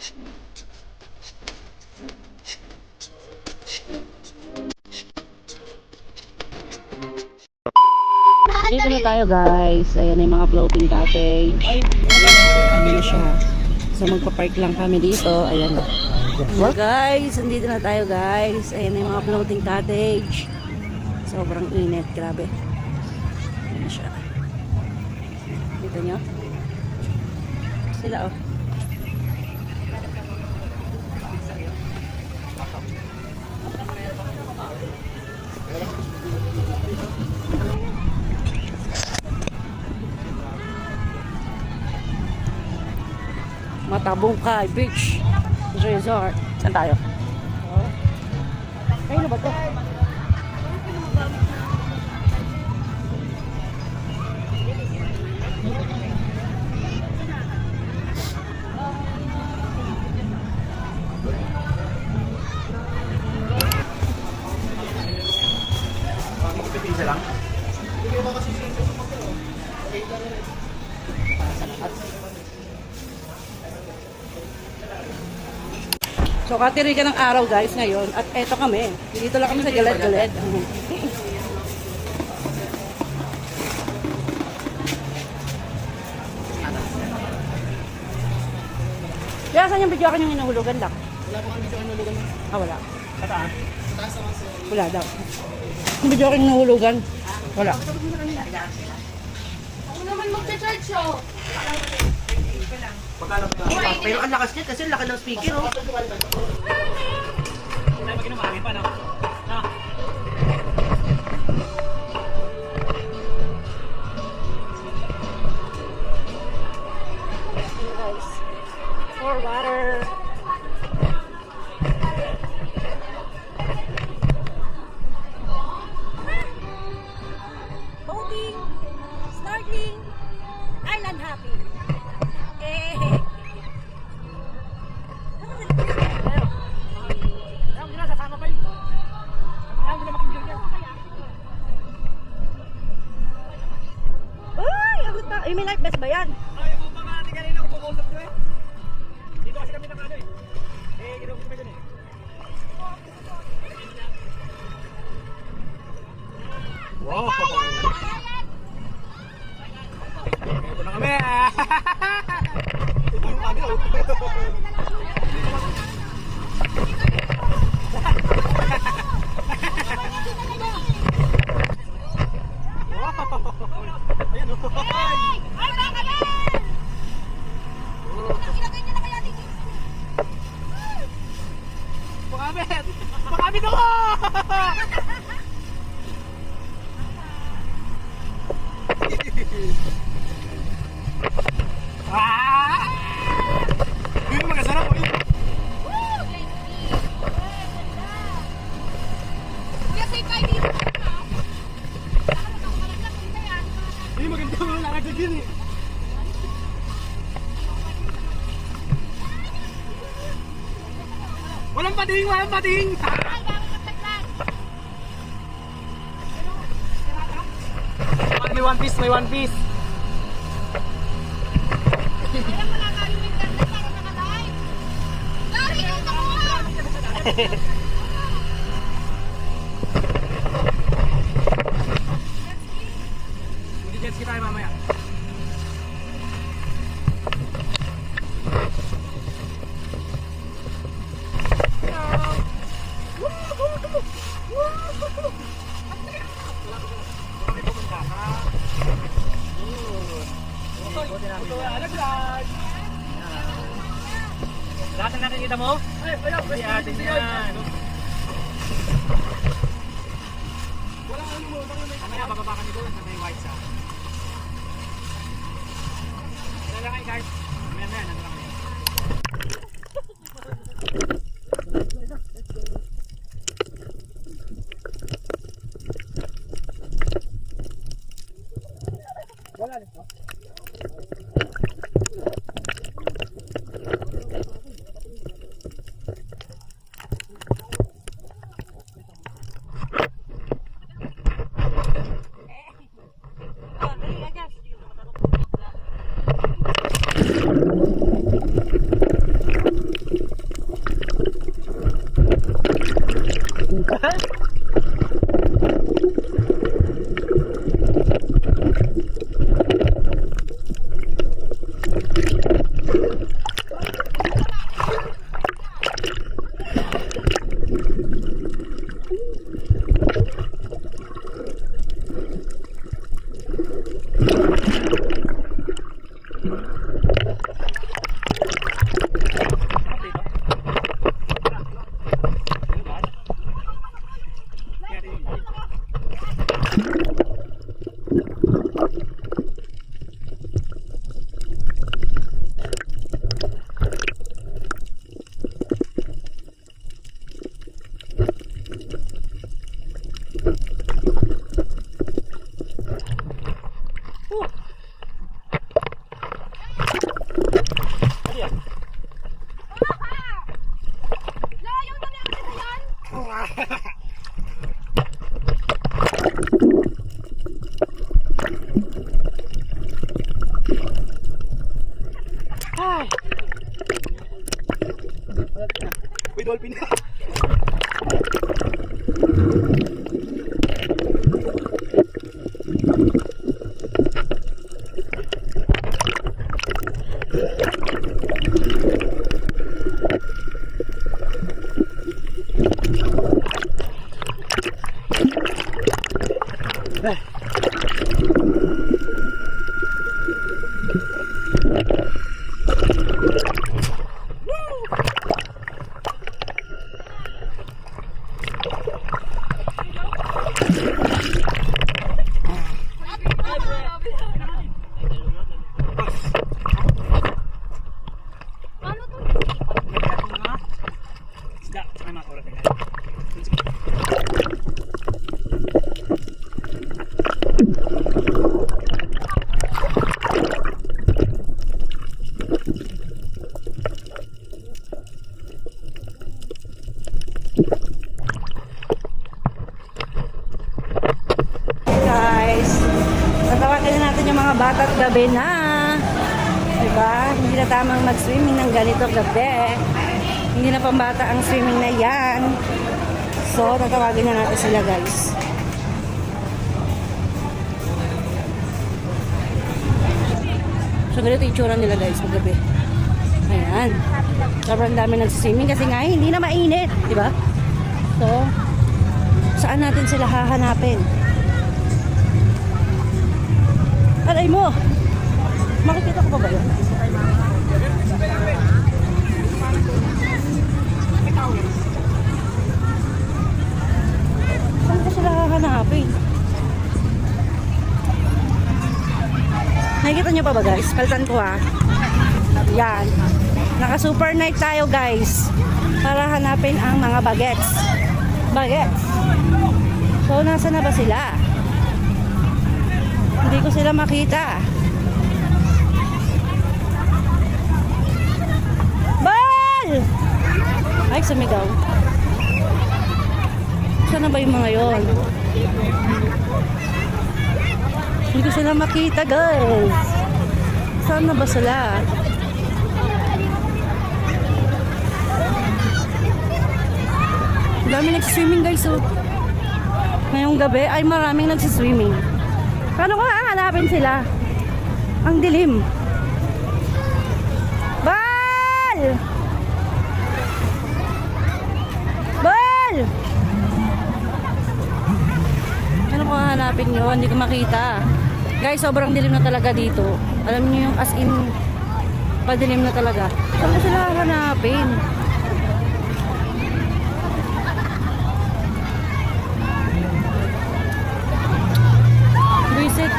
Dito na tayo guys. Ayan na yung mga floating cottage. Ayan na siya. So magpa-park lang kami dito. Ayan na. So guys, andito na tayo guys. Ayan na yung mga floating cottage. Sobrang init. Grabe. Ayan na siya. Dito nyo. Sila oh. Matabungkay Beach Resort. Saan tayo? Kayo na ba ito? Isa lang? So katiri ka ng araw guys ngayon. At eto kami. Dito lang kami sa Galed-Galed. Kaya saan yung video akin yung inuhulugan lang? Wala pa kami yung nulugan. Ah, wala. Sa taas? Sa taas naman sa... Wala daw. Yung video akin yung inuhulugan. Wala. Ako naman magcha-charge show. Pagkala pa. Pero ang lakas niya kasi laki ng speaker, oh. Tayo mag-inom, marami pa, no? No? Guys. For water. Boating, snorkeling, island hopping. Eh. Ayaw mo na, sasama pa yun. Ayaw mo na makikita niya. Uy! Abot pa. You mean life best ba yan? Ayaw mo pa nga natin kanina kung pumusap ko eh. Dito kasi kami nakano eh. Eh, ginawa ko dun eh. Wow! Ito na kami! Ito yung kami oh. Ayan o. Ay, baka na! Ilagay niyo na kaya dito. Pakabit! Pakabit ako! Ah! Yun magkasarap o yun. Kuya, say bye dito. Yun maganda mo lang agad yun eh. Walang pating! Walang pating! May one piece! May one piece! Kaya mo na kami may karne para nakalive. Dari, ito mo! Hindi jet ski tayo mamaya. Lahat ng nakikita mo? Ay, si atin yan. Wala ano mo, mamaya bababa kami doon sa may white sa. Wala lang kayo guys. Mamaya na yan, nandun lang kami. Wala nito. Isda, tsaka mga kulat nila. Guys, tatawagan na natin yung mga bata at gabi na. Diba? Hindi na tamang mag-swimming ng ganito gabi. Hindi na pambata ang swimming na yan. So, tatawagan na natin sila guys. So, ganito yung itsura nila guys magabi. Ayan. Sobrang dami nagsiswimming kasi nga hindi na mainit. Diba? So, saan natin sila hahanapin? Aray mo! Makikita ko pa ba yun? Saan ko sila hahanapin? Nakikita nyo pa ba guys? Palitan ko ah. Yan. Naka super night tayo guys. Para hanapin ang mga bagets. Bagets. So nasa na ba sila? Hindi ko sila makita. Bal! Ay, sumigaw. Saan na ba yung mga yon? Hindi ko sila makita, guys. Saan na ba sila? Dami nagsiswimming, guys, oh. Ngayong gabi ay maraming nagsiswimming. Paano ko hahanapin sila? Ang dilim. Bal! Bal! Paano ko hahanapin yun? Hindi ko makita. Guys, sobrang dilim na talaga dito. Alam niyo yung as in, padilim na talaga. Saan ko sila hahanapin? Visit.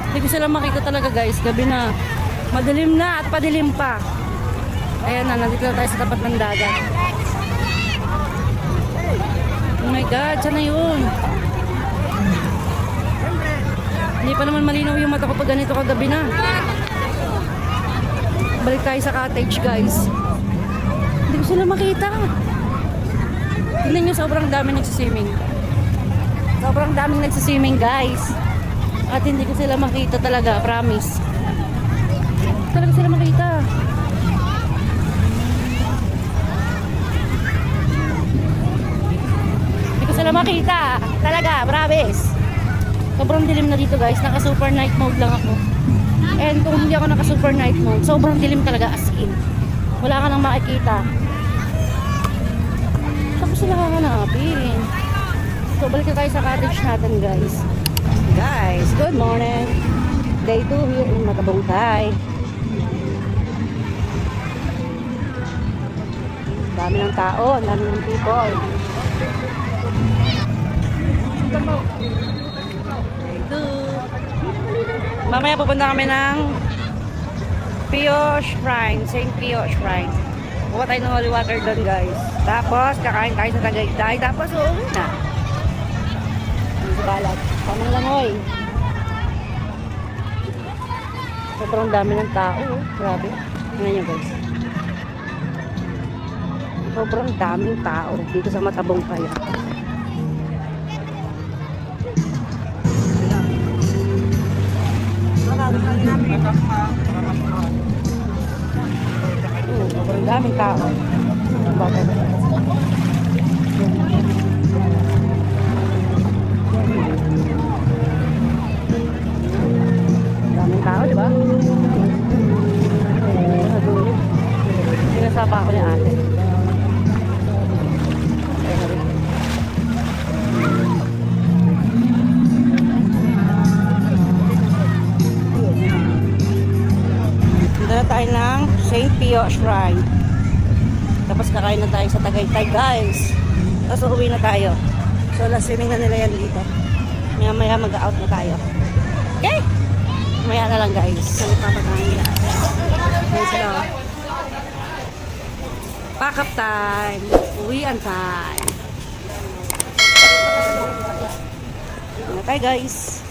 Hindi ko sila makita talaga guys. Gabi na. Madilim na at padilim pa. Ayan na, nandito na tayo sa tapat ng dagat. Oh my God, saan na yun? Hindi pa naman malinaw yung mata ko pag ganito kagabi na. Balik tayo sa cottage guys. Hindi ko sila makita. Tignan nyo, sobrang dami nagsiswimming. Sobrang daming nagsiswimming guys. At hindi ko sila makita talaga, promise. Talaga sila makita. Hindi ko sila makita. Talaga, promise. Sobrang dilim na dito guys. Naka super night mode lang ako. And kung hindi ako naka super night mode, sobrang dilim talaga as in. Wala ka nang makikita. Saan sila hahanapin? So, balik na tayo sa cottage natin, guys. Guys, good morning. Day 2 here in Matabungkay. Dami ng tao, dami ng people. Day 2. Mamaya pupunta kami ng Pio Shrine, St. Pio Shrine. Kuha tayo ng holy water doon guys. Tapos kakain tayo sa Tagaytay. Tapos uuwi na. Ang balat. Tamang langoy. Sobrang dami ng tao. Oh. Grabe. Tingnan nyo guys. Sobrang daming tao dito sa Matabungkay. Sobrang daming tao. tayo ng St. Pio Shrine. Tapos kakain na tayo sa Tagaytay, guys. Tapos uuwi na tayo. So, last swimming na nila yan dito. Maya mag-out na tayo. Okay? Maya na lang, guys. So, ipapakain nila. Guys, hello. Pack up time. Uwian time. Uwi na tayo, guys.